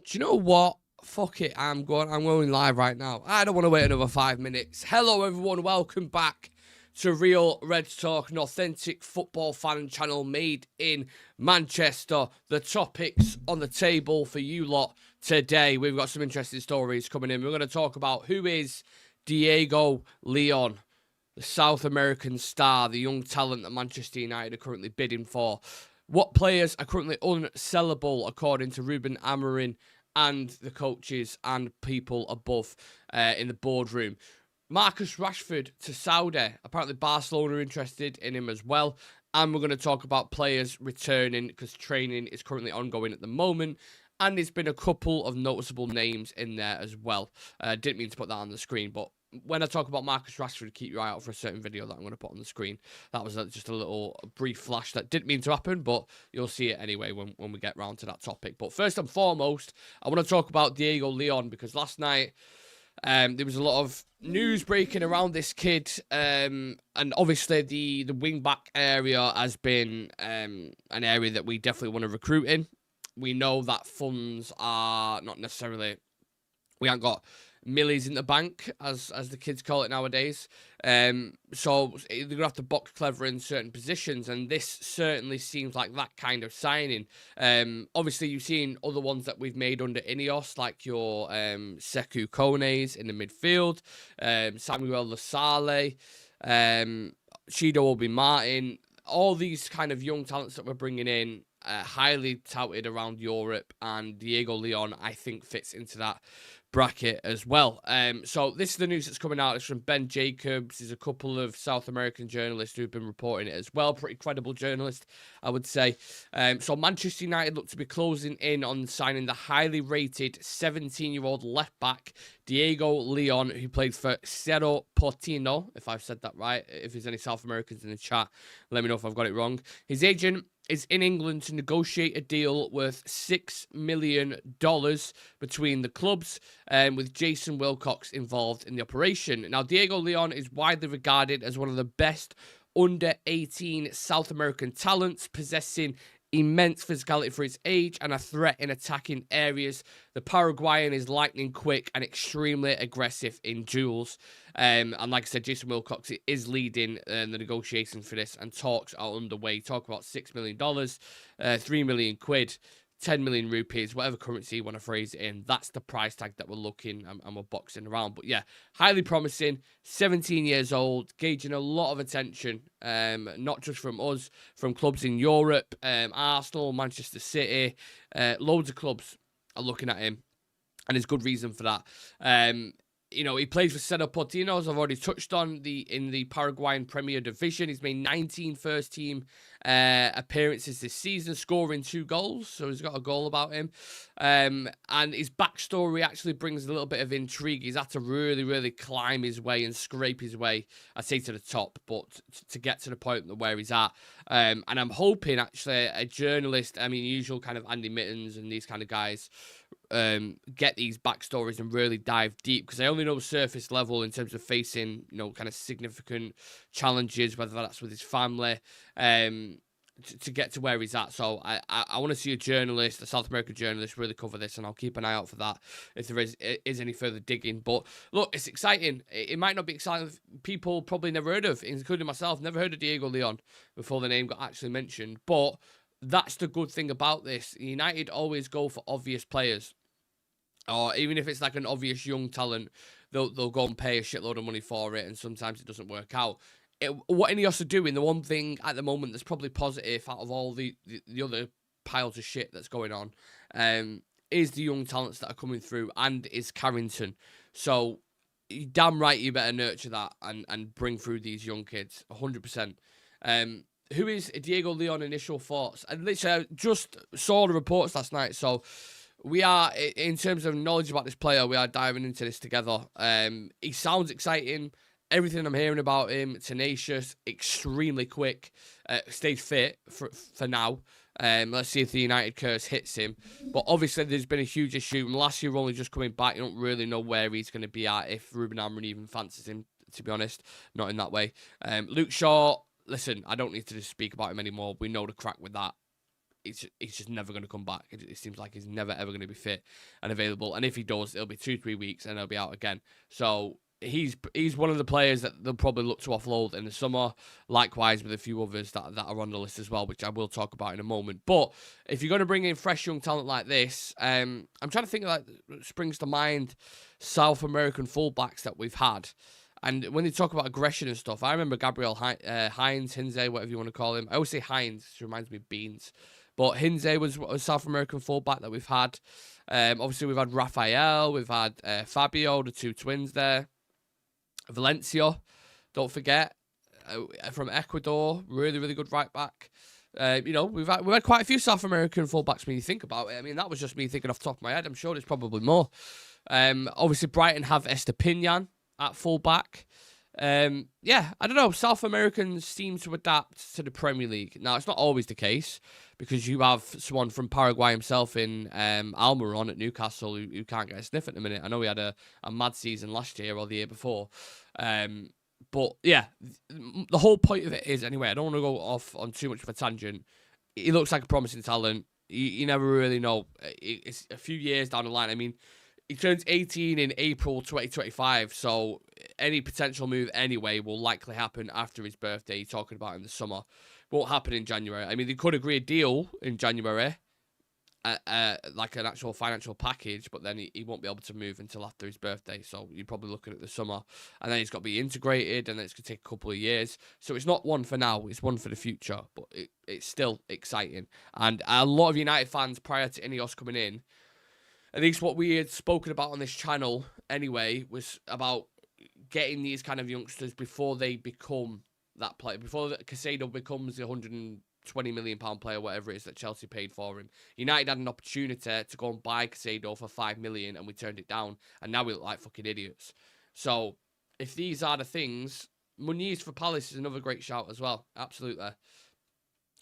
Do you know what? Fuck it, I'm going live right now. I don't want to wait another 5 minutes. Hello everyone, welcome back to Real Reds Talk, an authentic football fan channel made in Manchester. The topics on the table for you lot today. We've got some interesting stories coming in. We're going to talk about who is Diego León, the South American star, the young talent that Manchester United are currently bidding for. What players are currently unsellable according to Ruben Amorim and the coaches and people above in the boardroom. Marcus Rashford to Saudi. Apparently Barcelona are interested in him as well. And we're going to talk about players returning because training is currently ongoing at the moment. And there's been a couple of noticeable names in there as well. Didn't mean to put that on the screen, but when I talk about Marcus Rashford, keep your eye out for a certain video that I'm going to put on the screen. That was just a little brief flash that didn't mean to happen, but you'll see it anyway when we get round to that topic. But first and foremost, I want to talk about Diego León because last night there was a lot of news breaking around this kid, and obviously the wing-back area has been an area that we definitely want to recruit in. We know that funds are not necessarily... We haven't got millies in the bank, as the kids call it nowadays. So they're going to have to box clever in certain positions, and this certainly seems like that kind of signing. Obviously, you've seen other ones that we've made under Ineos, like your Sekou Kones in the midfield, Samuel Lasale, Chido Obi Martin, all these kind of young talents that we're bringing in, highly touted around Europe, and Diego León, I think, fits into that bracket as well. So this is the news that's coming out. It's from Ben Jacobs. There's a couple of South American journalists who've been reporting it as well. Pretty credible journalist, I would say. So Manchester United look to be closing in on signing the highly rated 17-year-old left-back Diego León, who played for Cerro Porteño, if I've said that right. If there's any South Americans in the chat, let me know if I've got it wrong. His agent is in England to negotiate a deal worth $6 million between the clubs, with Jason Wilcox involved in the operation. Now, Diego León is widely regarded as one of the best under-18 South American talents, possessing immense physicality for his age and a threat in attacking areas. The Paraguayan is lightning quick and extremely aggressive in duels. And like I said, Jason Wilcox is leading the negotiations for this, and talks are underway. Talk about $6 million, 3 million quid, 10 million rupees, whatever currency you want to phrase it in. That's the price tag that we're looking and we're boxing around. But yeah, highly promising, 17 years old, gauging a lot of attention, not just from us, from clubs in Europe, Arsenal, Manchester City, loads of clubs are looking at him, and there's good reason for that. You know, he plays for Cerro Porteño, as I've already touched on, in the Paraguayan Premier Division. He's made 19 first-team appearances this season, scoring 2 goals, so he's got a goal about him. And his backstory actually brings a little bit of intrigue. He's had to really, really climb his way and scrape his way, I'd say, to the top, but to get to the point where he's at. And I'm hoping, actually, a journalist, I mean, usual kind of Andy Mittens and these kind of guys, get these backstories and really dive deep, because I only know surface level in terms of facing, you know, kind of significant challenges, whether that's with his family, to get to where he's at. So I want to see a journalist, a South American journalist, really cover this, and I'll keep an eye out for that if there is any further digging. But look, it's exciting. It might not be exciting. People probably never heard of, including myself, never heard of Diego León before the name got actually mentioned. But that's the good thing about this. United always go for obvious players, or even if it's like an obvious young talent, they'll go and pay a shitload of money for it, and sometimes it doesn't work out. What Ineos are doing, the one thing at the moment that's probably positive out of all the other piles of shit that's going on, is the young talents that are coming through, and is Carrington. So, damn right, you better nurture that and bring through these young kids, 100%. Who is Diego León? Initial thoughts? And literally, I just saw the reports last night, so we are, in terms of knowledge about this player, we are diving into this together. He sounds exciting. Everything I'm hearing about him, tenacious, extremely quick, stays fit for now. Let's see if the United curse hits him. But obviously, there's been a huge issue. And last year, only just coming back, you don't really know where he's going to be at, if Ruben Amorim even fancies him, to be honest. Not in that way. Luke Shaw, listen, I don't need to just speak about him anymore. We know the crack with that. he's just never going to come back. It seems like he's never ever going to be fit and available. And if he does, it'll be 2-3 weeks and he'll be out again. So he's one of the players that they'll probably look to offload in the summer. Likewise with a few others that are on the list as well, which I will talk about in a moment. But if you're going to bring in fresh young talent like this, I'm trying to think of springs to mind South American fullbacks that we've had. And when they talk about aggression and stuff, I remember Gabriel Heinz, whatever you want to call him. I always say Heinz, it reminds me of beans. But Hinze was a South American fullback that we've had. Obviously, we've had Rafael, we've had Fabio, the two twins there. Valencia, don't forget, from Ecuador, really, really good right back. We've had quite a few South American fullbacks when you think about it. I mean, that was just me thinking off the top of my head. I'm sure there's probably more. Obviously, Brighton have Estepinian at fullback. I don't know. South Americans seem to adapt to the Premier League. Now, it's not always the case because you have someone from Paraguay himself in Almiron at Newcastle who can't get a sniff at the minute. I know he had a mad season last year or the year before. But, yeah, the whole point of it is, anyway, I don't want to go off on too much of a tangent. He looks like a promising talent. You never really know. It's a few years down the line. I mean, he turns 18 in April 2025, so any potential move anyway will likely happen after his birthday. You're talking about in the summer. Won't happen in January. I mean, they could agree a deal in January, like an actual financial package, but then he won't be able to move until after his birthday, so you're probably looking at the summer. And then he's got to be integrated, and then it's going to take a couple of years. So it's not one for now, it's one for the future, but it's still exciting. And a lot of United fans, prior to Ineos coming in, at least what we had spoken about on this channel anyway, was about getting these kind of youngsters before they become that player, before Caicedo becomes the £120 million player, whatever it is that Chelsea paid for him. United had an opportunity to go and buy Caicedo for £5 million and we turned it down, and now we look like fucking idiots. So if these are the things, Muniz for Palace is another great shout as well. Absolutely.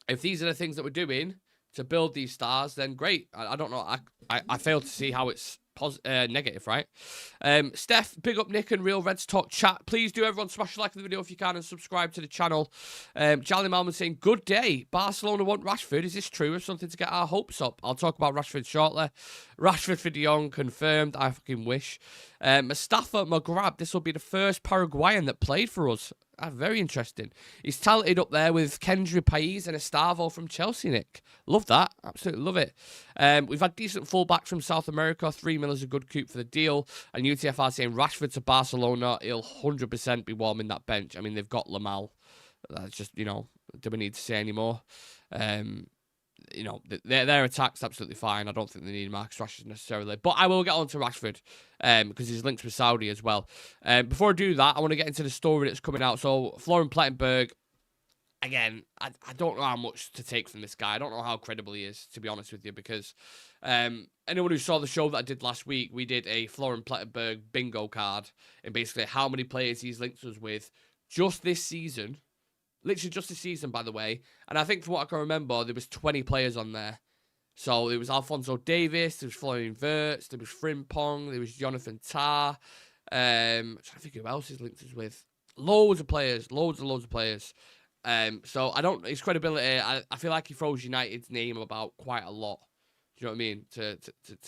If these are the things that we're doing to build these stars, then great. I don't know. I fail to see how it's negative, right? Steph, big up Nick and Real Reds Talk chat. Please do everyone smash a like on the video if you can and subscribe to the channel. Charlie Malman saying, good day. Barcelona want Rashford. Is this true? Or something to get our hopes up? I'll talk about Rashford shortly. Rashford for De Jong confirmed. I fucking wish. Mustafa Magrab, this will be the first Paraguayan that played for us. Very interesting. He's talented up there with Kendry Pais and Estavo from Chelsea, Nick. Love that. Absolutely love it. We've had decent fullbacks from South America. 3 mil is a good coup for the deal. And UTFR saying Rashford to Barcelona. He'll 100% be warming that bench. I mean, they've got Lamal. That's just, do we need to say any more? Their attack's absolutely fine. I don't think they need Marcus Rashford necessarily. But I will get on to Rashford because he's linked with Saudi as well. Before I do that, I want to get into the story that's coming out. So, Florian Plettenberg, again, I don't know how much to take from this guy. I don't know how credible he is, to be honest with you, because anyone who saw the show that I did last week, we did a Florian Plettenberg bingo card and basically how many players he's linked us with just this season. Literally just this season, by the way. And I think from what I can remember, there was 20 players on there. So there was Alphonso Davies, there was Florian Wirtz, there was Frimpong, there was Jonathan Tah. I'm trying to think who else he's linked us with. Loads of players. Loads of players. So I don't... His credibility, I feel like he throws United's name about quite a lot. Do you know what I mean? To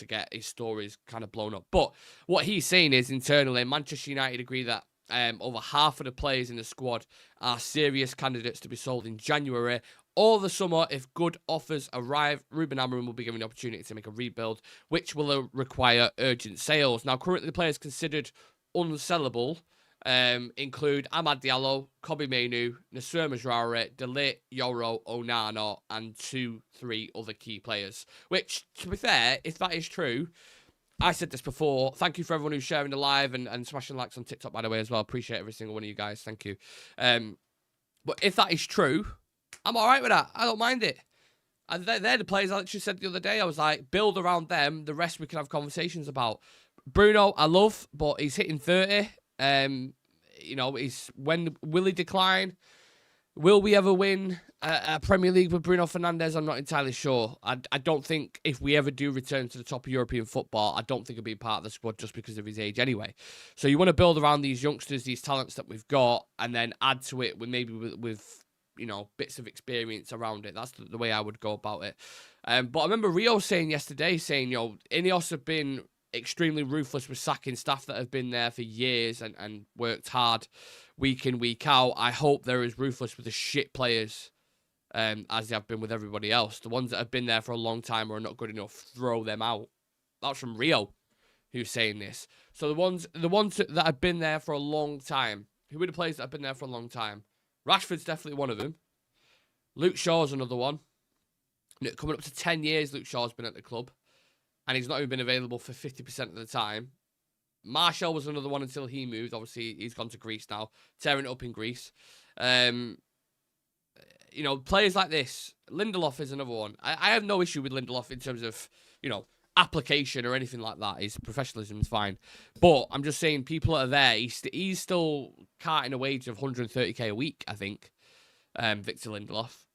get his stories kind of blown up. But what he's saying is, internally, Manchester United agree that over half of the players in the squad are serious candidates to be sold in January or the summer. If good offers arrive, Ruben Amorim will be given the opportunity to make a rebuild, which will require urgent sales. Now, currently the players considered unsellable include Amad Diallo, Kobe Mainu, Nasser Mazraoui, Delay, Yoro, Onana, and 2-3 other key players. Which, to be fair, if that is true, I said this before. Thank you for everyone who's sharing the live and smashing likes on TikTok, by the way, as well. Appreciate every single one of you guys. Thank you. But if that is true, I'm all right with that. I don't mind it. And they're the players I literally said the other day. I was like, build around them. The rest we can have conversations about. Bruno, I love, but he's hitting 30. When will he decline? Will we ever win a Premier League with Bruno Fernandes? I'm not entirely sure. I don't think if we ever do return to the top of European football, I don't think he'll be part of the squad just because of his age anyway. So you want to build around these youngsters, these talents that we've got, and then add to it with you know, bits of experience around it. That's the way I would go about it. But I remember Rio saying yesterday, you know, Ineos have been extremely ruthless with sacking staff that have been there for years and worked hard week in, week out. I hope they're as ruthless with the shit players as they have been with everybody else. The ones that have been there for a long time or are not good enough, throw them out. That's from Rio, who's saying this. So the ones that have been there for a long time, who are the players that have been there for a long time? Rashford's definitely one of them. Luke Shaw's another one. Coming up to 10 years, Luke Shaw's been at the club. And he's not even been available for 50% of the time. Martial was another one until he moved. Obviously, he's gone to Greece now, tearing it up in Greece. You know, players like this. Lindelof is another one. I have no issue with Lindelof in terms of, you know, application or anything like that. His professionalism is fine. But I'm just saying, people that are there, he's still carting a wage of 130k a week, I think, Victor Lindelof.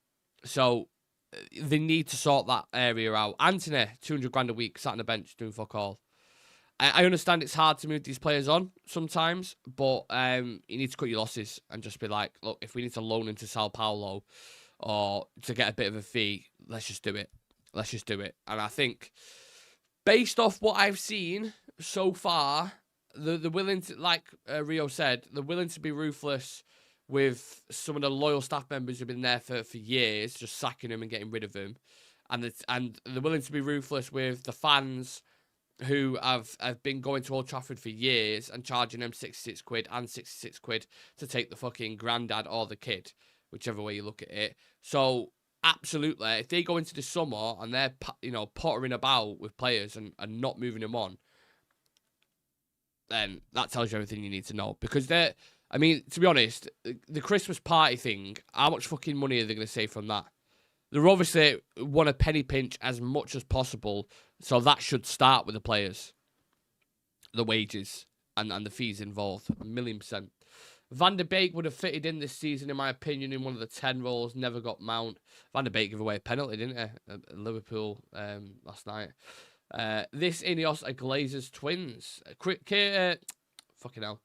So they need to sort that area out. Anthony, 200 grand a week, sat on the bench doing fuck all. I understand it's hard to move these players on sometimes, but you need to cut your losses and just be like, look, if we need to loan into Sao Paulo or to get a bit of a fee, let's just do it. Let's just do it. And I think, based off what I've seen so far, they're willing to, like Rio said, they're willing to be ruthless with some of the loyal staff members who've been there for years, just sacking them and getting rid of them. And they're willing to be ruthless with the fans who have been going to Old Trafford for years and charging them 66 quid and 66 quid to take the fucking granddad or the kid, whichever way you look at it. So, absolutely, if they go into the summer and they're, you know, pottering about with players and not moving them on, then that tells you everything you need to know. Because I mean, to be honest, the Christmas party thing, how much fucking money are they going to save from that? They're obviously want to penny pinch as much as possible, so that should start with the players, the wages, and the fees involved, 1,000,000%. Van der Beek would have fitted in this season, in my opinion, in one of the 10 roles, never got mount. Van der Beek gave away a penalty, didn't he, at Liverpool last night. This Ineos are Glazers twins. Fucking hell.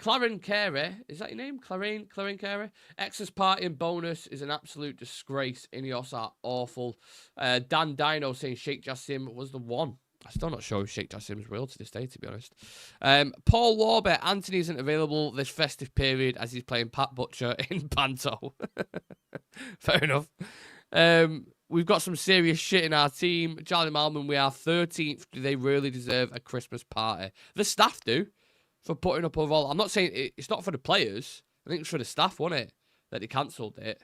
Claren Carey, is that your name? Claren Carey? X's party and bonus is an absolute disgrace. Ineos are awful. Dan Dino saying Sheikh Jassim was the one. I'm still not sure if Sheikh Jassim's real to this day, to be honest. Paul Warbeck, Anthony isn't available this festive period as he's playing Pat Butcher in Panto. Fair enough. We've got some serious shit in our team. Charlie Malman, we are 13th. Do they really deserve a Christmas party? The staff do. For putting up overall. I'm not saying it's not for the players. I think it's for the staff, wasn't it? That they cancelled it.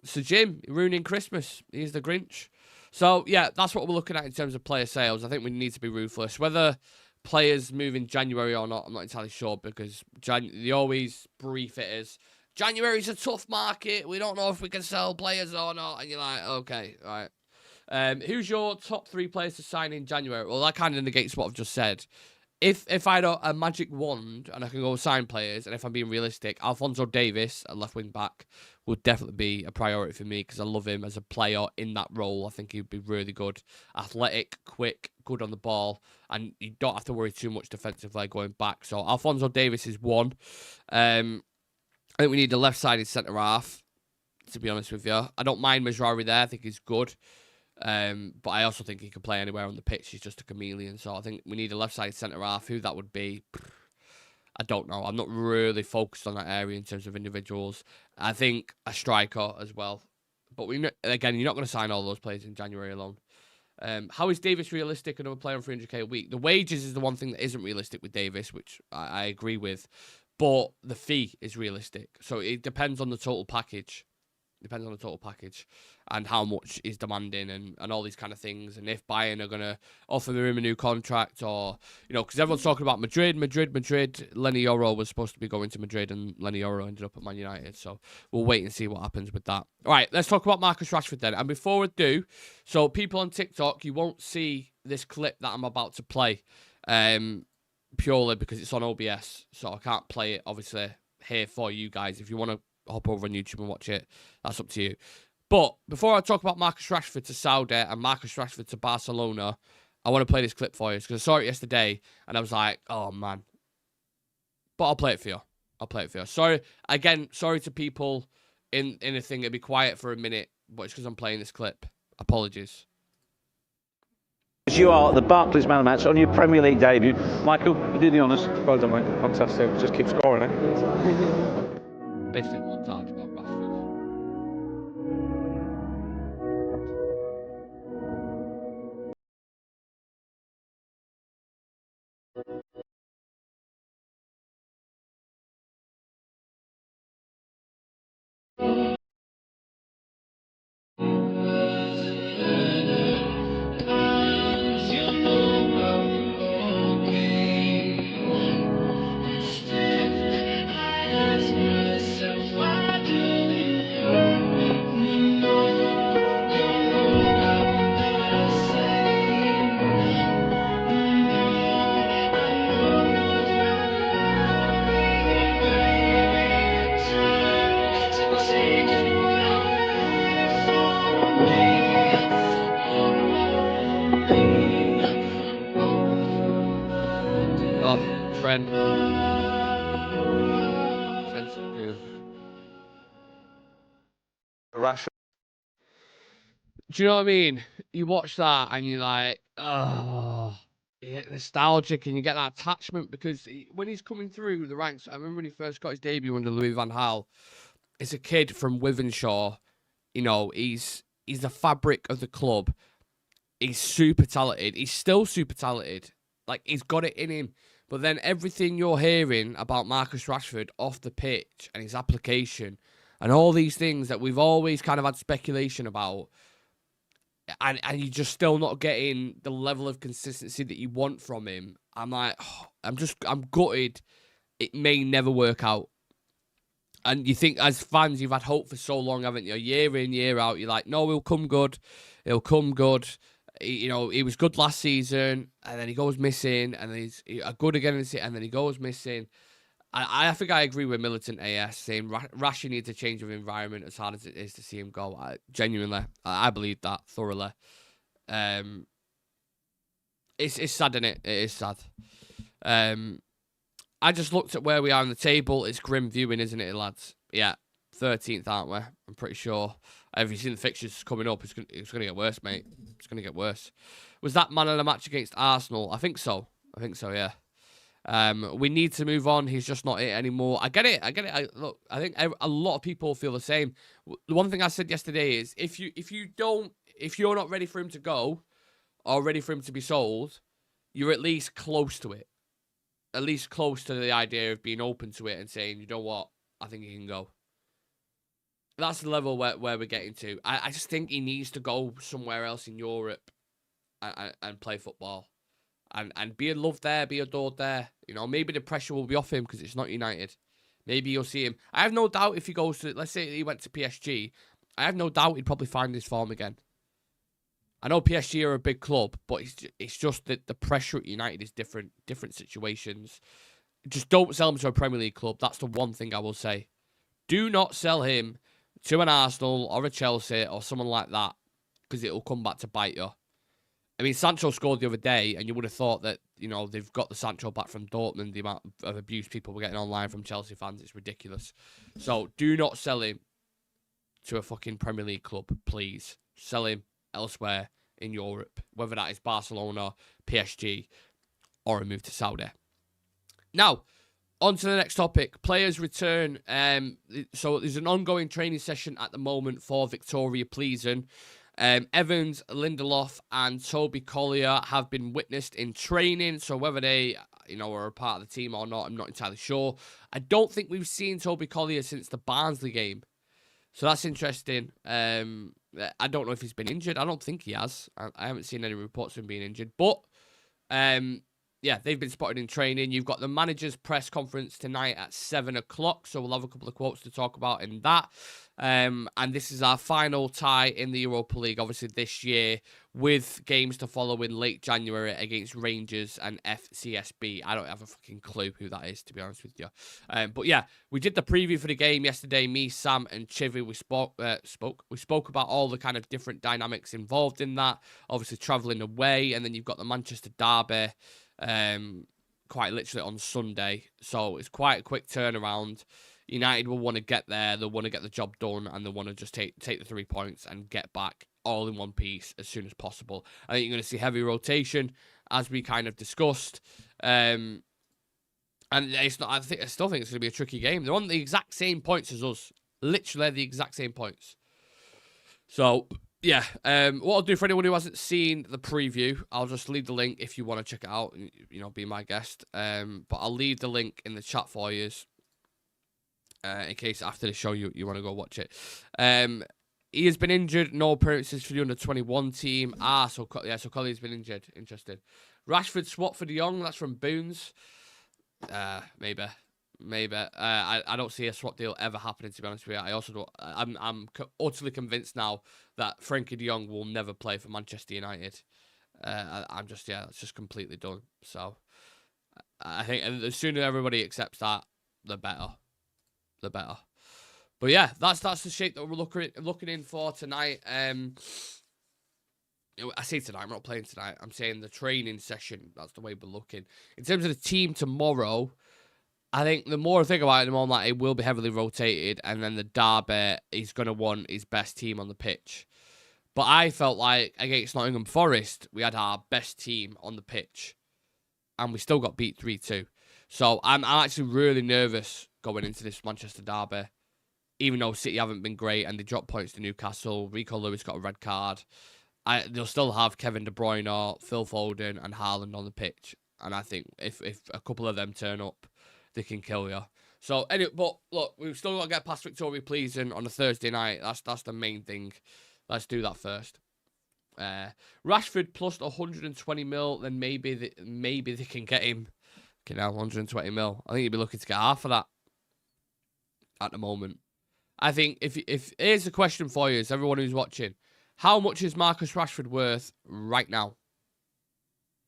So Jim, ruining Christmas. He's the Grinch. So, yeah, that's what we're looking at in terms of player sales. I think we need to be ruthless. Whether players move in January or not, I'm not entirely sure, because they always brief it as, January's a tough market. We don't know if we can sell players or not. And you're like, okay, all right. Who's your top 3 players to sign in January? Well, that kind of negates what I've just said. If I had a magic wand and I can go sign players, and if I'm being realistic, Alphonso Davies, a left wing back, would definitely be a priority for me because I love him as a player in that role. I think he'd be really good. Athletic, quick, good on the ball, and you don't have to worry too much defensively going back. So Alphonso Davies is one. I think we need a left-sided centre-half, to be honest with you. I don't mind Mazraoui there. I think he's good. But I also think he can play anywhere on the pitch. He's just a chameleon. So I think we need a left-sided centre-half. Who that would be, I don't know. I'm not really focused on that area in terms of individuals. I think a striker as well. But again, you're not going to sign all those players in January alone. How is Davis realistic, another player on 300k a week? The wages is the one thing that isn't realistic with Davis, which I agree with. But the fee is realistic. So it depends on the total package. Depends on the total package and how much is demanding and all these kind of things. And if Bayern are going to offer him a new contract or, you know, because everyone's talking about Madrid. Lenny Yoro was supposed to be going to Madrid and Lenny Yoro ended up at Man United. So we'll wait and see what happens with that. All right, let's talk about Marcus Rashford then. And before we do, so people on TikTok, you won't see this clip that I'm about to play purely because it's on OBS. So I can't play it, obviously, here for you guys. If you want to hop over on YouTube and watch it, that's up to you. But before I talk about Marcus Rashford to Saudi and Marcus Rashford to Barcelona, I want to play this clip for you because I saw it yesterday and I was like, oh man. But I'll play it for you. Sorry to people in a thing, it'd be quiet for a minute, but it's because I'm playing this clip. Apologies. You are the Barclays Man of the Match on your Premier League debut. Michael, you do the honours. Well done, mate. Fantastic. Just keep scoring, eh? Basically, one talk about Rashford. Oh, Trent. Trent's good. Rashford. Do you know what I mean? You watch that and you're like, oh, you get nostalgic and you get that attachment because when he's coming through the ranks, I remember when he first got his debut under Louis van Gaal, it's a kid from Wythenshawe. You know, he's the fabric of the club. He's super talented. He's still super talented. Like, he's got it in him. But then everything you're hearing about Marcus Rashford off the pitch and his application and all these things that we've always kind of had speculation about, and you're just still not getting the level of consistency that you want from him. I'm like, oh, I'm gutted. It may never work out. And you think, as fans, you've had hope for so long, haven't you? Year in, year out, you're like, no, he'll come good. He'll come good. You know, he was good last season, and then he goes missing, and he's good again, and then he goes missing. I think I agree with Militant AS saying Rashi needs a change of environment as hard as it is to see him go. Genuinely, I believe that thoroughly. It's sad, isn't it? It is sad. I just looked at where we are on the table. It's grim viewing, isn't it, lads? Yeah, 13th, aren't we? I'm pretty sure. Have you seen the fixtures coming up? It's going to get worse, mate. It's going to get worse. Was that man of the match against Arsenal? I think so. Yeah. We need to move on. He's just not it anymore. I get it. Look, I think a lot of people feel the same. The one thing I said yesterday is if you're not ready for him to go or ready for him to be sold, you're at least close to it. At least close to the idea of being open to it and saying, you know what, I think he can go. That's the level where we're getting to. I just think he needs to go somewhere else in Europe and play football. And be loved there, be adored there. You know, maybe the pressure will be off him because it's not United. Maybe you'll see him. I have no doubt if he goes to, let's say he went to PSG, I have no doubt he'd probably find his form again. I know PSG are a big club, but it's just that the pressure at United is different situations. Just don't sell him to a Premier League club. That's the one thing I will say. Do not sell him to an Arsenal or a Chelsea or someone like that because it will come back to bite you. I mean, Sancho scored the other day, and you would have thought that, you know, they've got the Sancho back from Dortmund. The amount of abuse people were getting online from Chelsea fans, it's ridiculous. So do not sell him to a fucking Premier League club, please. Sell him elsewhere in Europe, whether that is Barcelona, PSG, or a move to Saudi. Now, on to the next topic. Players return. So there's an ongoing training session at the moment for Victoria Pleasant. Evans, Lindelof, and Toby Collier have been witnessed in training. So whether they, you know, are a part of the team or not, I'm not entirely sure. I don't think we've seen Toby Collier since the Barnsley game. So that's interesting. I don't know if he's been injured. I don't think he has. I haven't seen any reports of him being injured. But, yeah, they've been spotted in training. You've got the manager's press conference tonight at 7 o'clock. So we'll have a couple of quotes to talk about in that. And this is our final tie in the Europa League, obviously, this year, with games to follow in late January against Rangers and FCSB. I don't have a fucking clue who that is, to be honest with you. But yeah, we did the preview for the game yesterday. Me, Sam, and Chivy, we spoke about all the kind of different dynamics involved in that. Obviously, travelling away, and then you've got the Manchester derby, quite literally on Sunday. So it's quite a quick turnaround. United will want to get there, they'll want to get the job done, and they'll want to just take the 3 points and get back all in one piece as soon as possible. I think you're going to see heavy rotation, as we kind of discussed. And it's not. I still think it's going to be a tricky game. They're on the exact same points as us, literally the exact same points. So yeah, what I'll do for anyone who hasn't seen the preview, I'll just leave the link if you want to check it out. You know, be my guest. But I'll leave the link in the chat for you, in case after the show you want to go watch it. He has been injured. No appearances for the under-21 team. So Colley's been injured. Interesting. Rashford swap for De Jong. That's from Boons. Maybe. I don't see a swap deal ever happening, to be honest with you. I also don't. I'm utterly convinced now that Frankie De Jong will never play for Manchester United. It's just completely done. So I think the sooner everybody accepts that, the better. The better. But yeah, that's the shape that we're looking in for tonight. I say tonight, I'm not playing tonight. I'm saying the training session. That's the way we're looking. In terms of the team tomorrow, I think the more I think about it, the more I'm like, it will be heavily rotated, and then the derby, he's going to want his best team on the pitch. But I felt like against Nottingham Forest, we had our best team on the pitch, and we still got beat 3-2. So I'm actually really nervous going into this Manchester derby. Even though City haven't been great and they dropped points to Newcastle, Rico Lewis got a red card. They'll still have Kevin De Bruyne, Phil Foden, and Haaland on the pitch. And I think if a couple of them turn up, they can kill you. So anyway, but look, we've still got to get past Victoria Pleasant on a Thursday night. That's the main thing. Let's do that first. Rashford plus 120 mil, then maybe they can get him. Okay, now 120 mil. I think you'd be looking to get half of that at the moment. I think if here's a question for you, is everyone who's watching, how much is Marcus Rashford worth right now?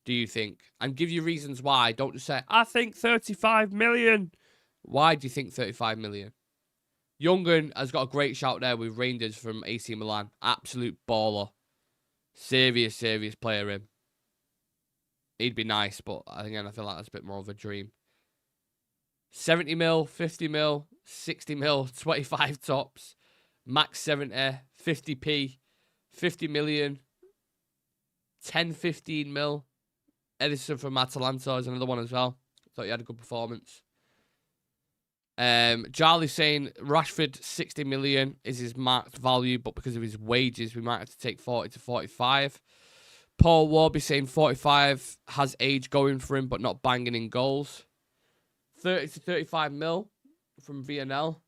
Do you think? And give you reasons why. Don't just say, I think 35 million. Why do you think 35 million? Young'un has got a great shout there with Rangers from AC Milan. Absolute baller. Serious player him. He'd be nice, but again, I feel like that's a bit more of a dream. 70 mil, 50 mil, 60 mil, 25 tops, max 70, 50p, 50 million, 10, 15 mil. Edison from Atalanta is another one as well. Thought he had a good performance. Charlie saying Rashford 60 million is his marked value, but because of his wages, we might have to take 40 to 45. Paul Warby saying 45 has age going for him, but not banging in goals. 30 to 35 mil from VNL.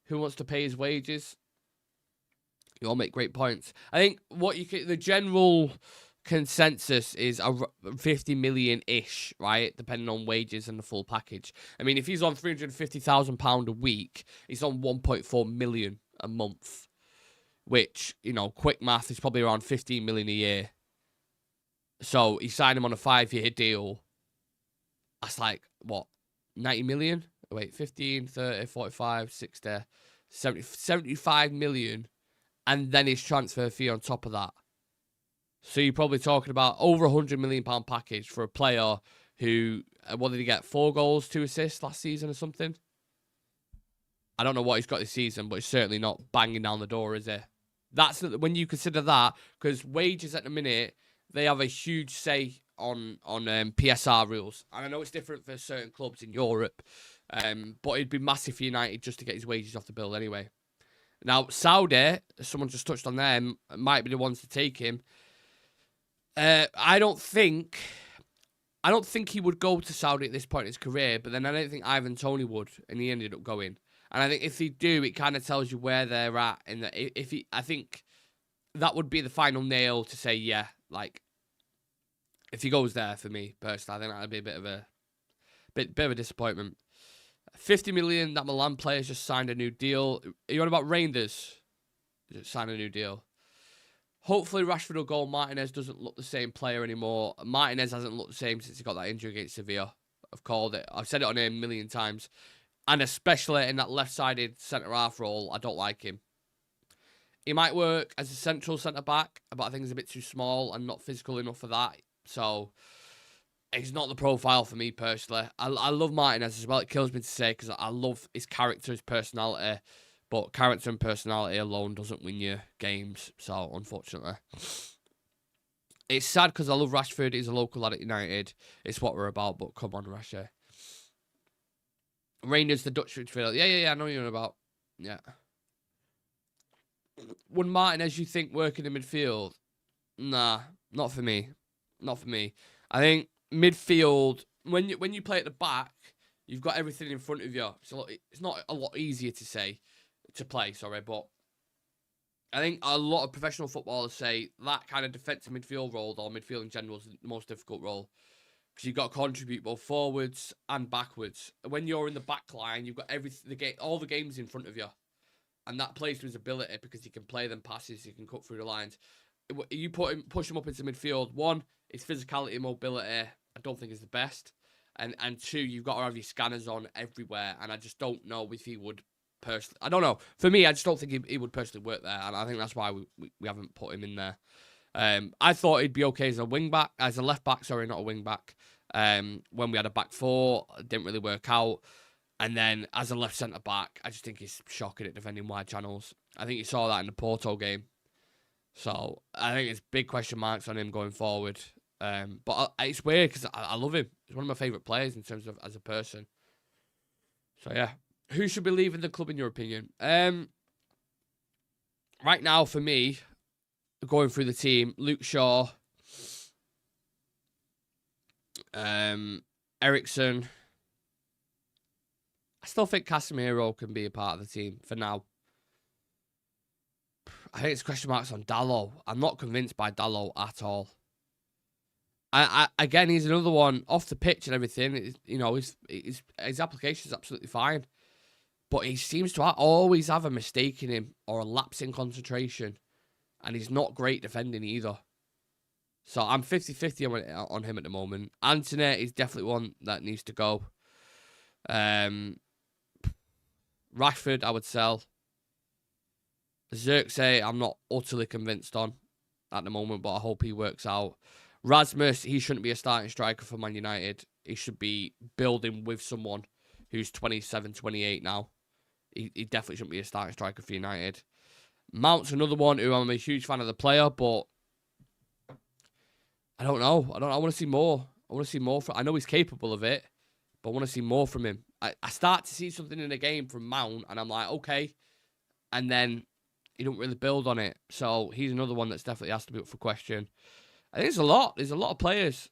Who wants to pay his wages? You all make great points. I think the general consensus is 50 million-ish, right? Depending on wages and the full package. I mean, if he's on £350,000 a week, he's on 1.4 million a month. Which, quick math is probably around 15 million a year. So he signed him on a 5-year deal. That's like, what? 90 million? Wait, 15, 30, 45, 60, 70, 75 million. And then his transfer fee on top of that. So you're probably talking about over £100 million package for a player who, what did he get? 4 goals, 2 assists last season or something? I don't know what he's got this season, but it's certainly not banging down the door, is it? That's when you consider that, because wages at the minute, they have a huge say on PSR rules. And I know it's different for certain clubs in Europe, but it'd be massive for United just to get his wages off the bill anyway. Now, Saudi, someone just touched on them, might be the ones to take him. I don't think he would go to Saudi at this point in his career, but then I don't think Ivan Toney would, and he ended up going. And I think if they do, it kind of tells you where they're at. And I think that would be the final nail to say, yeah, like, if he goes there for me personally, I think that'd be a bit of a disappointment. 50 million, that Milan player's just signed a new deal. Are you on about Rangers? Just signed a new deal. Hopefully Rashford will go. Martinez doesn't look the same player anymore. Martinez hasn't looked the same since he got that injury against Sevilla. I've called it. I've said it on here a million times. And especially in that left-sided centre-half role, I don't like him. He might work as a central centre-back, but I think he's a bit too small and not physical enough for that. So, He's not the profile for me personally. I love Martinez as well. It kills me to say because I love his character, his personality. But character and personality alone doesn't win you games. So, unfortunately. It's sad because I love Rashford. He's a local lad at United. It's what we're about. But come on, Rashford. Rangers, the Dutch midfield. Yeah. I know what you're about. Yeah. Would Martinez, you think, work in the midfield? Nah, not for me. Not for me. I think midfield, when you play at the back, you've got everything in front of you. It's not a lot easier to play, but I think a lot of professional footballers say that kind of defensive midfield role, or midfield in general, is the most difficult role. Because you've got to contribute both forwards and backwards. When you're in the back line, you've got all the games in front of you. And that plays to his ability because he can play them passes, he can cut through the lines. You push him up into midfield. One, his physicality and mobility, I don't think is the best. And two, you've got to have your scanners on everywhere. And I just don't know if he would personally. I don't know. For me, I just don't think he would personally work there. And I think that's why we haven't put him in there. I thought he'd be okay as a left back, not a wing back. When we had a back four, it didn't really work out. And then as a left centre back, I just think he's shocking at defending wide channels. I think you saw that in the Porto game. So I think it's big question marks on him going forward. But it's weird because I love him. He's one of my favourite players in terms of as a person. So yeah, who should be leaving the club in your opinion? Right now for me, going through the team, Luke Shaw, Ericsson. I still think Casemiro can be a part of the team for now. I think it's question marks on Dalot. I'm not convinced by Dalot at all. Again, he's another one off the pitch and everything. His application is absolutely fine. But he seems to always have a mistake in him or a lapse in concentration. And he's not great defending either. So I'm 50-50 on him at the moment. Antony is definitely one that needs to go. Rashford, I would sell. Xerxes, I'm not utterly convinced on at the moment, but I hope he works out. Rasmus, he shouldn't be a starting striker for Man United. He should be building with someone who's 27, 28 now. He definitely shouldn't be a starting striker for United. Mount's another one who I'm a huge fan of the player, but I don't know. I want to see more. I know he's capable of it, but I want to see more from him. I start to see something in the game from Mount, and I'm like, okay. And then he don't really build on it. So he's another one that's definitely has to be up for question. I think there's a lot. There's a lot of players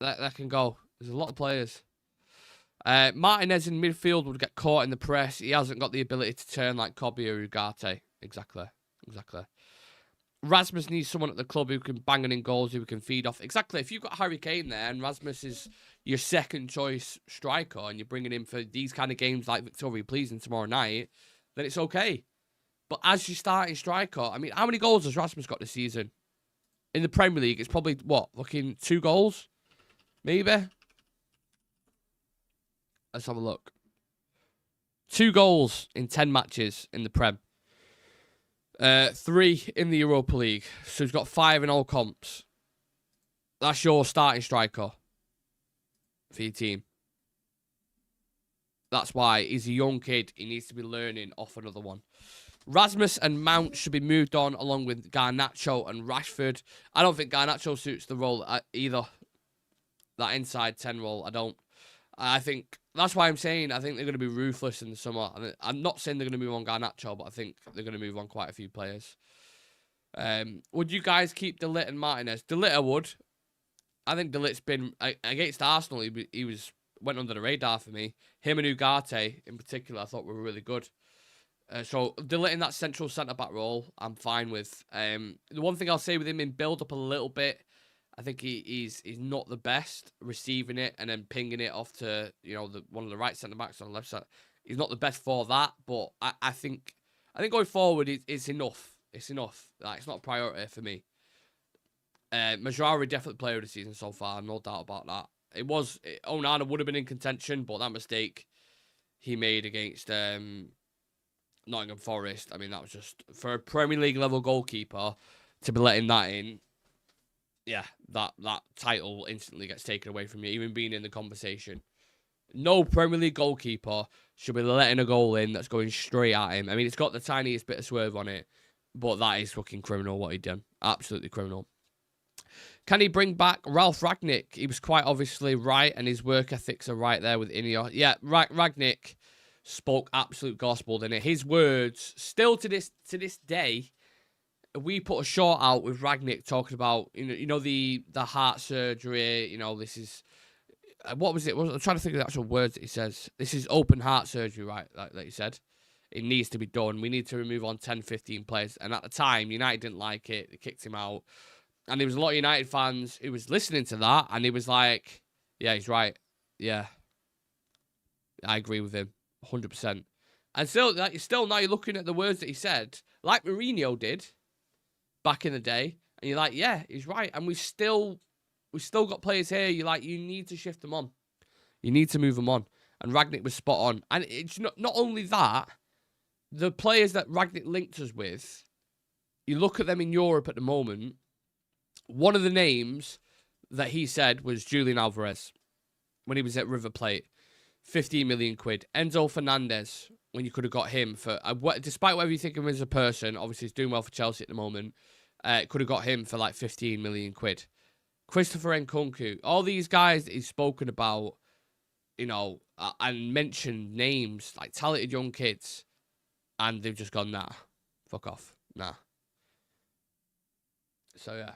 that can go. There's a lot of players. Martinez in midfield would get caught in the press. He hasn't got the ability to turn like Kobe or Ugarte. Exactly. Rasmus needs someone at the club who can bang in goals, who can feed off. Exactly. If you've got Harry Kane there and Rasmus is your second choice striker and you're bringing him for these kind of games like Victoria Pleasing tomorrow night, then it's okay. But as your starting striker, I mean, how many goals has Rasmus got this season? In the Premier League, it's probably, looking 2 goals? Maybe? Let's have a look. 2 goals in 10 matches in the Prem. 3 in the Europa League. So he's got 5 in all comps. That's your starting striker for your team. That's why he's a young kid. He needs to be learning off another one. Rasmus and Mount should be moved on along with Garnacho and Rashford. I don't think Garnacho suits the role either. That inside 10 role, I don't. I think that's why I'm saying I think they're going to be ruthless in the summer. I'm not saying they're going to move on Garnacho, but I think they're going to move on quite a few players. Would you guys keep De Ligt and Martinez? De Ligt I would. I think De Ligt's been against Arsenal. He went under the radar for me. Him and Ugarte in particular, I thought were really good. So De Ligt in that central centre back role, I'm fine with. The one thing I'll say with him in build up a little bit, I think he's not the best receiving it and then pinging it off to one of the right centre backs on the left side. He's not the best for that, but I think going forward it's enough. It's enough. Like, it's not a priority for me. Majari definitely player of the season so far, no doubt about that. Onana would have been in contention, but that mistake he made against Nottingham Forest, I mean, that was just, for a Premier League level goalkeeper to be letting that in, yeah, that title instantly gets taken away from you, even being in the conversation. No Premier League goalkeeper should be letting a goal in that's going straight at him. I mean, it's got the tiniest bit of swerve on it, but that is fucking criminal what he done. Absolutely criminal. Can he bring back Ralph Rangnick? He was quite obviously right, and his work ethics are right there with Ineos. Yeah, Rangnick spoke absolute gospel, didn't it? His words, still to this day, we put a short out with Rangnick talking about, you know the heart surgery. You know, this is what was it? I'm trying to think of the actual words that he says. This is open heart surgery, right? Like he said, it needs to be done. We need to remove on 10, 15 players. And at the time, United didn't like it. They kicked him out. And there was a lot of United fans who was listening to that, and he was like, "Yeah, he's right. I agree with him, 100%." And still now you're looking at the words that he said, like Mourinho did back in the day, and you're like, "Yeah, he's right." And we still got players here. You're like, you need to shift them on, you need to move them on. And Rangnick was spot on. And it's not only that, the players that Rangnick linked us with, you look at them in Europe at the moment. One of the names that he said was Julian Alvarez when he was at River Plate. 15 million quid. Enzo Fernandez, when you could have got him for, despite whatever you think of him as a person, obviously he's doing well for Chelsea at the moment, could have got him for like 15 million quid. Christopher Nkunku, all these guys that he's spoken about, you know, and mentioned names, like talented young kids, and they've just gone, nah, fuck off, nah. So, yeah.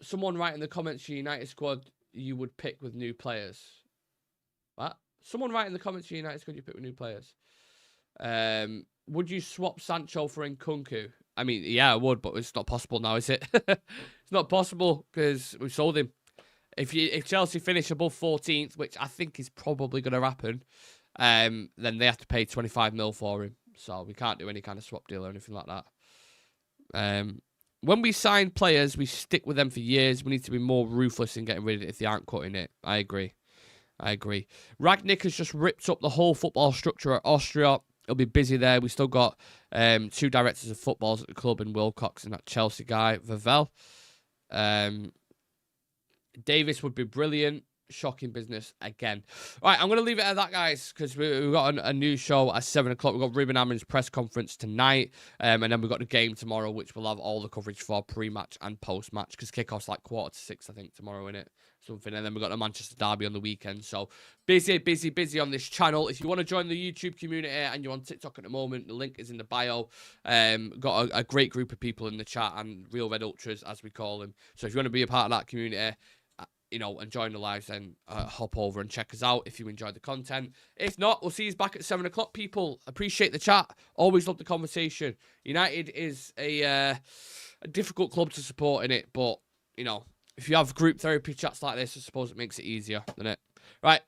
Someone write in the comments your United squad you would pick with new players. What? Someone write in the comments your United squad you pick with new players. Would you swap Sancho for Nkunku? I mean, yeah, I would, but it's not possible now, is it? It's not possible because we sold him. If Chelsea finish above 14th, which I think is probably going to happen, then they have to pay 25 mil for him. So we can't do any kind of swap deal or anything like that. When we sign players, we stick with them for years. We need to be more ruthless in getting rid of it if they aren't cutting it. I agree. Rangnick has just ripped up the whole football structure at Austria. It'll be busy there. We still got 2 directors of footballs at the club in Wilcox and that Chelsea guy, Vavel. Davis would be brilliant. Shocking business again. All right, I'm going to leave it at that, guys, because we've got a new show at 7 o'clock. We've got Ruben Amorim's press conference tonight, and then we've got the game tomorrow, which we'll have all the coverage for pre-match and post-match, because kickoff's like 5:45, I think, tomorrow, innit? Something. And then we've got the Manchester Derby on the weekend. So busy on this channel. If you want to join the YouTube community and you're on TikTok at the moment, the link is in the bio. Got a great group of people in the chat and Real Red Ultras, as we call them. So if you want to be a part of that community, you know, and join the lives, then hop over and check us out if you enjoyed the content. If not, we'll see you back at 7 o'clock, people. Appreciate the chat. Always love the conversation. United is a difficult club to support in it, but, you know, if you have group therapy chats like this, I suppose it makes it easier, doesn't it?